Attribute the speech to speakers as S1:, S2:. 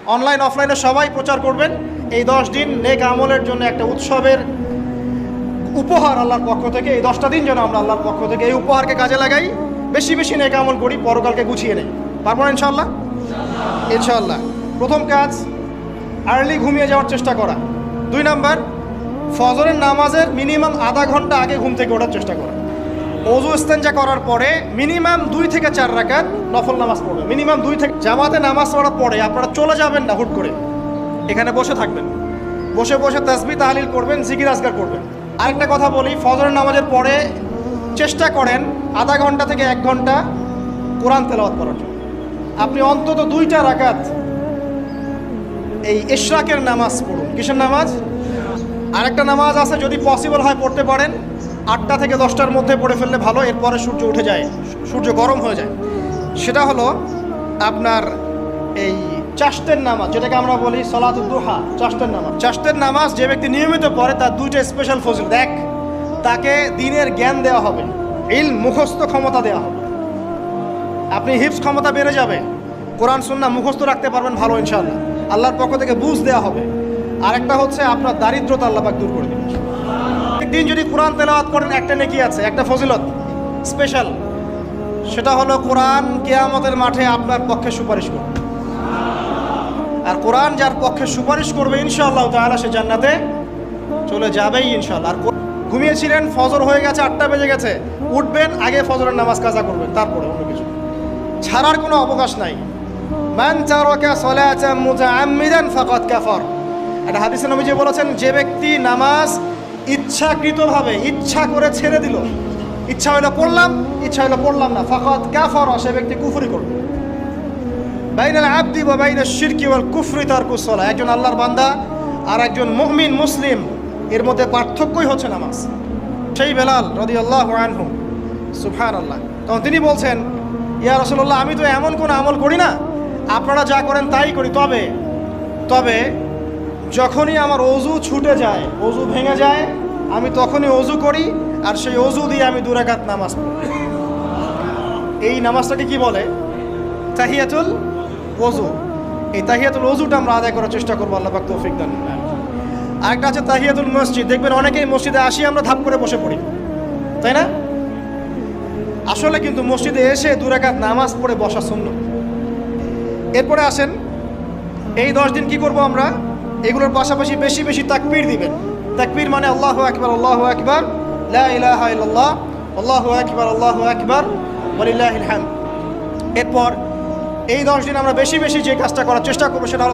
S1: Online অফলাইনে সবাই প্রচার করবেন। এই 10 দিন নেক আমলের জন্য একটা উৎসবের উপহার আল্লাহর পক্ষ থেকে। এই 10টা দিন যেন আমরা আল্লাহর পক্ষ থেকে এই উপহারকে কাজে লাগাই, বেশি বেশি নেক আমল করি, পরকালকে গুছিয়ে নেই। পারবো না ইনশাআল্লাহ? ইনশাআল্লাহ। প্রথম কাজ, আর্লি ঘুমিয়ে যাওয়ার চেষ্টা করা। 2 নাম্বার, ফজরের নামাজের মিনিমাম আধা ঘন্টা আগে ঘুম থেকে ওঠার চেষ্টা করা। ওযু ইস্তেঞ্জা করার পরে মিনিমাম 2 থেকে 4 রাকাত নফল নামাজ পড়বেন। মিনিমাম 2 থেকে, জামাতে নামাজ পড়ার পরে আপনারা চলে যাবেন না হুট করে, এখানে বসে থাকবেন, বসে বসে তাসবিহ তাহলিল করবেন, জিকির আজকার করবেন। আরেকটা কথা বলি, ফজরের নামাজের পরে চেষ্টা করেন আধা ঘন্টা থেকে 1 ঘন্টা কোরআন তেলাওয়াত করার জন্য। আপনি অন্তত 2টা রাকাত এই ইশরাকের নামাজ পড়ুন। কিসের নামাজ? আরেকটা নামাজ আছে, যদি পসিবল হয় পড়তে পারেন, 8টা থেকে 10টার মধ্যে পড়ে ফেললে ভালো, এরপরে সূর্য উঠে যায়, সূর্য গরম হয়ে যায়। সেটা হলো আপনার এই চাশতের নামাজ, যেটাকে আমরা বলি সলাতুদ দুহা, চাশতের নামাজ। চাশতের নামাজ যে ব্যক্তি নিয়মিত পড়ে তার 2টা স্পেশাল ফজিলত। এক, তাকে দ্বীনের জ্ঞান দেওয়া হবে, ইলম মুখস্থ ক্ষমতা দেওয়া হবে, আপনি হিফজ ক্ষমতা বেড়ে যাবে, কোরআন সুন্নাহ মুখস্থ রাখতে পারবেন ভালো ইনশাআল্লাহ, আল্লাহর পক্ষ থেকে বুঝ দেওয়া হবে। আরেকটা হচ্ছে আপনার দারিদ্রতা আল্লাহ পাক দূর করে দেবেন। একদিন যদি কোরআন তেলাওয়াত করেন একটা নেকি আছে, একটা ফজিলত স্পেশাল, সেটা হলো কোরআন কিয়ামতের মাঠে আপনার পক্ষে সুপারিশ করবে। আর কোরআন যার পক্ষে সুপারিশ করবে ইনশাআল্লাহ তাআলা সে জান্নাতে চলে যাবেই ইনশাআল্লাহ। আর ঘুমিয়েছিলেন, ফজর হয়ে গেছে, 8টা বেজে গেছে, উঠবেন, আগে ফজরের নামাজ কাজা করবেন, তারপরে অন্য কিছু ছাড়ার কোনো অবকাশ নাই। মান তারাকা সালাতান মুতাআম্মিদান ফাকাদ কাফার। একটা হাদিসে নবীজি বলেছেন, যে ব্যক্তি নামাজ ইচ্ছাকৃতভাবে ইচ্ছা করে ছেড়ে দিল, ইচ্ছা হইলো পড়লাম, ইচ্ছা হইলো পড়লাম না, ফাকাদ কাফার, সে ব্যক্তি কুফরি করবে। বাইনাল আবদি ওয়া বাইনাশ শিরকি ওয়াল কুফরি তারকুস সালাহ। একজন আল্লাহর বান্দা আর একজন মুমিন মুসলিম, এর মধ্যে পার্থক্যই হচ্ছে নামাজ। সেই বেলাল রাদিয়াল্লাহু আনহু, সুবহানাল্লাহ, তখন তিনি বলছেন, ইয়া রাসূলুল্লাহ, আমি তো এমন কোনো আমল করি না, আপনারা যা করেন তাই করি, তবে যখনই আমার অজু ছুটে যায়, অজু ভেঙে যায়, আমি তখনই অজু করি, আর সেই অজু দিয়ে আমি 2 রাকাত নামাজ পড়ি। এই নামাজটাকে কি বলে? তাহিয়াতুল ওযু। এই তাহিয়াতুল ওযুটা আমরা আদায় করার চেষ্টা করবো, আল্লাহ পাক তৌফিক দান। আরেকটা আছে তাহিয়াতুল মসজিদ। দেখবেন অনেকেই মসজিদে আসি আমরা ধাপ করে বসে পড়ি, তাই না? আসলে কিন্তু মসজিদে এসে 2 রাকাত নামাজ পড়ে বসা সুন্নাত। এরপরে আসেন, এই 10 দিন কি করব আমরা? এগুলোর পাশাপাশি বেশি বেশি তাকবীর দিবেন। তাকবীর মানে আল্লাহু আকবার, আল্লাহু আকবার, লা ইলাহা ইল্লাল্লাহ, আল্লাহু আকবার, আল্লাহু আকবার, ওয়ালিল্লাহিল হামদ। এরপর এই 10 দিন আমরা বেশি বেশি যে কাজটা করার চেষ্টা করবো সেটা